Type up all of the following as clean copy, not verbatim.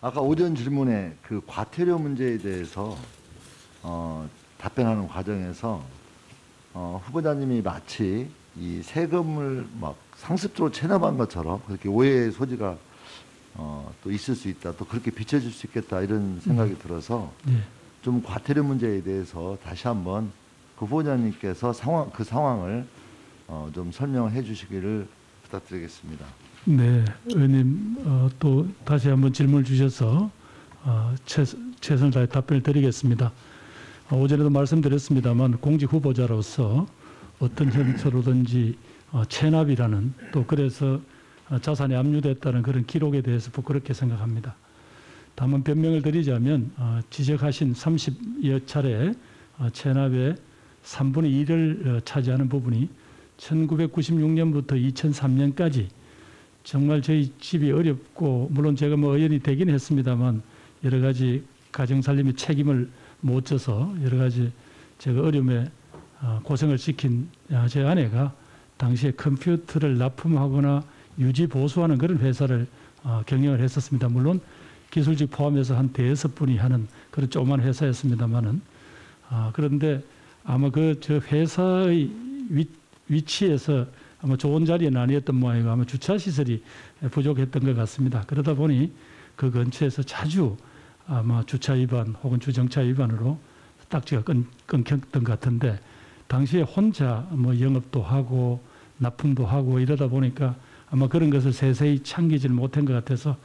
아까 오전 질문에 그 과태료 문제에 대해서 답변하는 과정에서 후보자님이 마치 이 세금을 막 상습적으로 체납한 것처럼 그렇게 오해의 소지가 또 있을 수 있다, 또 그렇게 비춰질 수 있겠다 이런 생각이 들어서 네. 좀 과태료 문제에 대해서 다시 한번 그 후보자님께서 그 상황을 좀 설명해 주시기를 부탁드리겠습니다. 네, 의원님 또 다시 한번 질문을 주셔서 최선을 다해 답변을 드리겠습니다. 오전에도 말씀드렸습니다만 공직 후보자로서 어떤 형태로든지 체납이라는, 또 그래서 자산이 압류됐다는 그런 기록에 대해서 부끄럽게 생각합니다. 다만 변명을 드리자면 지적하신 30여 차례 체납의 3분의 1을 차지하는 부분이 1996년부터 2003년까지 정말 저희 집이 어렵고, 물론 제가 뭐 의원이 되긴 했습니다만 여러 가지 가정살림의 책임을 못 져서 여러 가지 제가 어려움에 고생을 시킨 제 아내가 당시에 컴퓨터를 납품하거나 유지 보수하는 그런 회사를 경영을 했었습니다. 물론 기술직 포함해서 한 5분이 하는 그런 조그만 회사였습니다만은 그런데 아마 저 회사의 위치에서 아마 좋은 자리에는 아니었던 모양이고 아마 주차 시설이 부족했던 것 같습니다. 그러다 보니 그 근처에서 자주 아마 주차 위반 혹은 주정차 위반으로 딱지가 끊겼던 것 같은데, 당시에 혼자 뭐 영업도 하고 납품도 하고 이러다 보니까 아마 그런 것을 세세히 참기질 못한 것 같아서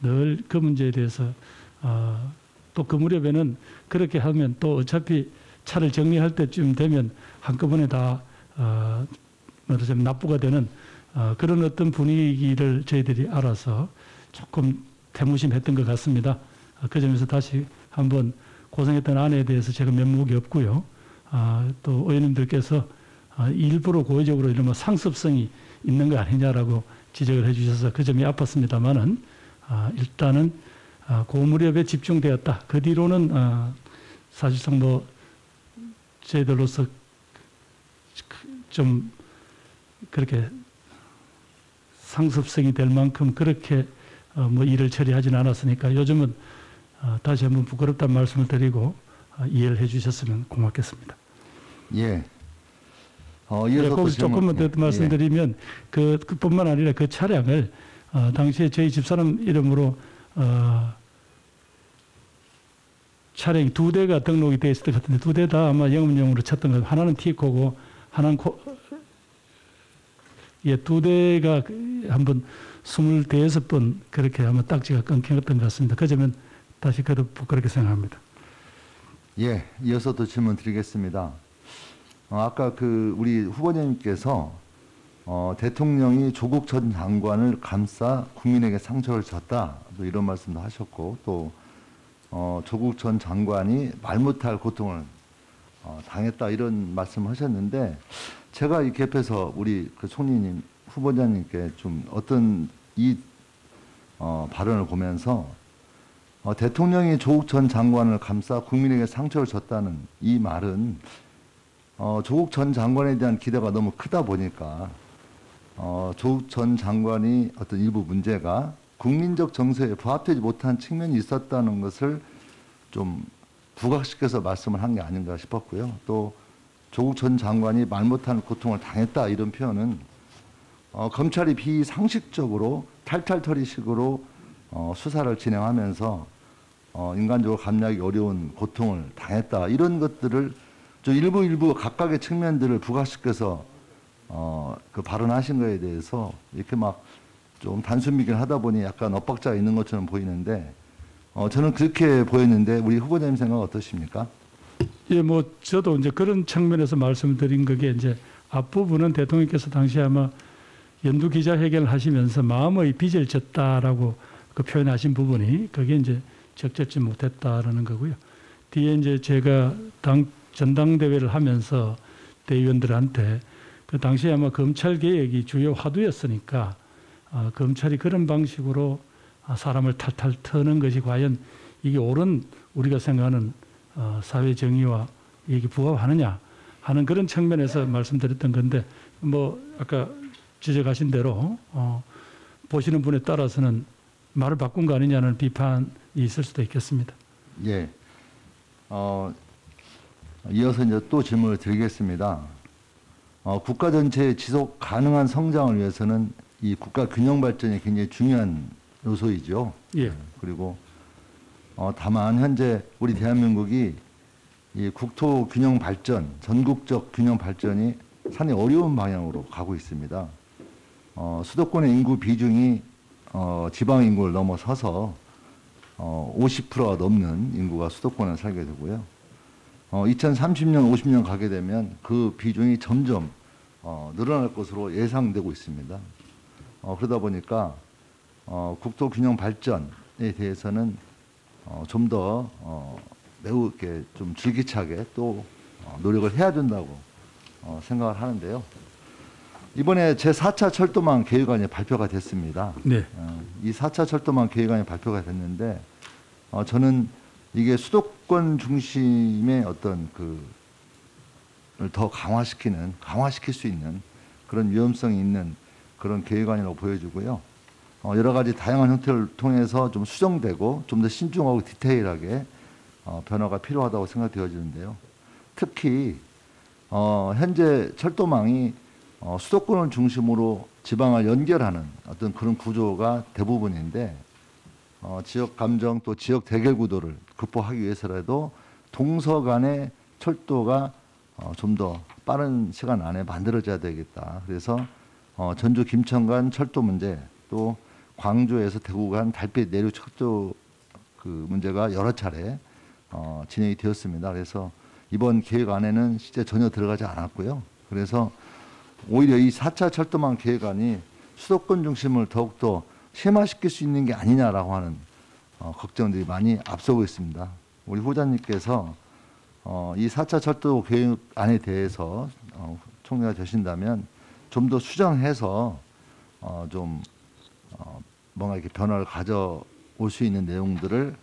늘 그 문제에 대해서 또 그 무렵에는 그렇게 하면 또 어차피 차를 정리할 때쯤 되면 한꺼번에 다 말하자면 납부가 되는 그런 어떤 분위기를 저희들이 알아서 조금 태무심했던 것 같습니다. 그 점에서 다시 한번 고생했던 아내에 대해서 제가 면목이 없고요. 또 의원님들께서 일부러 고의적으로 이런 상습성이 있는 거 아니냐라고 지적을 해주셔서 그 점이 아팠습니다만은 일단은 그 무렵에 집중되었다. 그 뒤로는 사실상 뭐 저희들로서 좀 그렇게 상습성이 될 만큼 그렇게 뭐 일을 처리하지는 않았으니까 요즘은 다시 한번 부끄럽다는 말씀을 드리고 이해를 해주셨으면 고맙겠습니다. 예. 거기서 조금만 더 말씀드리면 그뿐만 아니라 그 차량을 당시에 저희 집사람 이름으로 차량이 2대가 등록이 되어 있을 것 같은데 2대 다 아마 영업용으로 쳤던 것. 하나는 티코고 하나는 2대가 한번 25번 그렇게 아마 딱지가 끊겼던 것 같습니다. 그 점은 다시 그렇게 생각합니다. 예, 이어서 또 질문 드리겠습니다. 아까 우리 후보님께서 대통령이 조국 전 장관을 감싸 국민에게 상처를 줬다, 또 이런 말씀도 하셨고, 또 조국 전 장관이 말 못할 고통을 당했다, 이런 말씀하셨는데, 제가 이 갭에서 우리 그 총리님 후보자님께 좀 어떤 이 발언을 보면서 대통령이 조국 전 장관을 감싸 국민에게 상처를 줬다는 이 말은 조국 전 장관에 대한 기대가 너무 크다 보니까 조국 전 장관이 어떤 일부 문제가 국민적 정서에 부합되지 못한 측면이 있었다는 것을 좀 부각시켜서 말씀을 한 게 아닌가 싶었고요. 또 조국 전 장관이 말 못하는 고통을 당했다, 이런 표현은 검찰이 비상식적으로 탈탈털이식으로 수사를 진행하면서 인간적으로 감내하기 어려운 고통을 당했다, 이런 것들을 좀 일부 각각의 측면들을 부각시켜서 그 발언하신 거에 대해서 이렇게 막 좀 단순미긴 하다 보니 약간 엇박자가 있는 것처럼 보이는데 저는 그렇게 보였는데 우리 후보자님 생각 어떠십니까? 예, 뭐 저도 이제 그런 측면에서 말씀드린 그게 이제 앞부분은 대통령께서 당시 아마 연두 기자회견을 하시면서 마음의 빚을 졌다라고 그 표현하신 부분이 그게 이제 적절치 못했다라는 거고요. 뒤에 이제 제가 전당대회를 하면서 대의원들한테 그 당시에 아마 검찰 개혁이 주요 화두였으니까 검찰이 그런 방식으로 사람을 탈탈 터는 것이 과연 이게 옳은 우리가 생각하는 사회 정의와 이게 부합하느냐 하는 그런 측면에서 말씀드렸던 건데, 뭐 아까 지적하신 대로 보시는 분에 따라서는 말을 바꾼 거 아니냐는 비판이 있을 수도 있겠습니다. 예. 이어서 이제 또 질문을 드리겠습니다. 국가 전체의 지속 가능한 성장을 위해서는 이 국가 균형 발전이 굉장히 중요한 요소이죠. 예. 그리고 다만 현재 우리 대한민국이 이 국토 균형 발전, 전국적 균형 발전이 상당히 어려운 방향으로 가고 있습니다. 수도권의 인구 비중이 지방 인구를 넘어서서 50%가 넘는 인구가 수도권에 살게 되고요. 2030년, 50년 가게 되면 그 비중이 점점 늘어날 것으로 예상되고 있습니다. 그러다 보니까 국토 균형 발전에 대해서는 좀 더 매우 이렇게 좀 줄기차게 또 노력을 해야 된다고 생각을 하는데요. 이번에 제4차 철도망 계획안이 발표가 됐습니다. 네. 이 4차 철도망 계획안이 발표가 됐는데 저는 이게 수도권 중심의 어떤 그를 더 강화시킬 수 있는 그런 위험성이 있는 그런 계획안이라고 보여지고요. 여러 가지 다양한 형태를 통해서 좀 수정되고 좀 더 신중하고 디테일하게 변화가 필요하다고 생각되어지는데요. 특히 현재 철도망이 수도권을 중심으로 지방을 연결하는 어떤 그런 구조가 대부분인데 지역 감정 또 지역 대결 구도를 극복하기 위해서라도 동서 간의 철도가 좀 더 빠른 시간 안에 만들어져야 되겠다. 그래서 전주 김천 간 철도 문제 또 광주에서 대구 간 달빛 내륙 철도 그 문제가 여러 차례 진행이 되었습니다. 그래서 이번 계획안에는 실제 전혀 들어가지 않았고요. 그래서 오히려 이 4차 철도망 계획안이 수도권 중심을 더욱더 심화시킬 수 있는 게 아니냐라고 하는 걱정들이 많이 앞서고 있습니다. 우리 후보자님께서 이 4차 철도 계획안에 대해서 총리가 되신다면 좀 더 수정해서 좀 뭔가 이렇게 변화를 가져올 수 있는 내용들을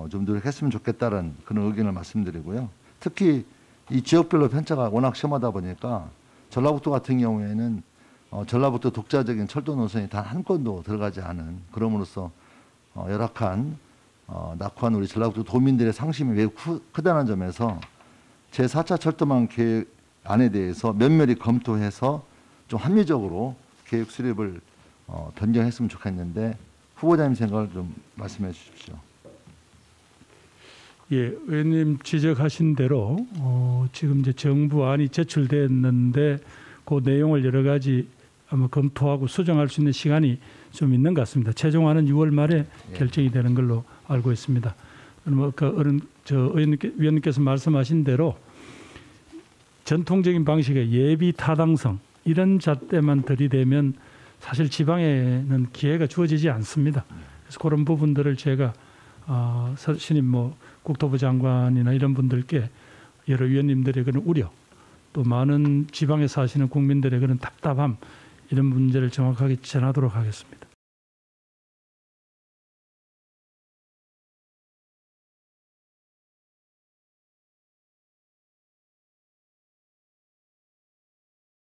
좀 노력했으면 좋겠다는 그런 의견을 말씀드리고요. 특히 이 지역별로 편차가 워낙 심하다 보니까 전라북도 같은 경우에는 전라북도 독자적인 철도 노선이 단 한 건도 들어가지 않은 그럼으로써 열악한 낙후한 우리 전라북도 도민들의 상심이 매우 크다는 점에서 제4차 철도망 계획안에 대해서 면밀히 검토해서 좀 합리적으로 계획 수립을 변경했으면 좋겠는데 후보자님 생각을 좀 말씀해 주십시오. 예, 의원님 지적하신 대로 지금 이제 정부안이 제출됐는데 그 내용을 여러 가지 아마 검토하고 수정할 수 있는 시간이 좀 있는 것 같습니다. 최종안은 6월 말에 결정이 되는 걸로 알고 있습니다. 그럼 위원님께서 말씀하신 대로 전통적인 방식의 예비 타당성 이런 잣대만 들이대면 사실 지방에는 기회가 주어지지 않습니다. 그래서 그런 부분들을 제가 신임 국토부 장관이나 이런 분들께 여러 위원님들의 그런 우려 또 많은 지방에 사시는 국민들의 그런 답답함 이런 문제를 정확하게 전하도록 하겠습니다.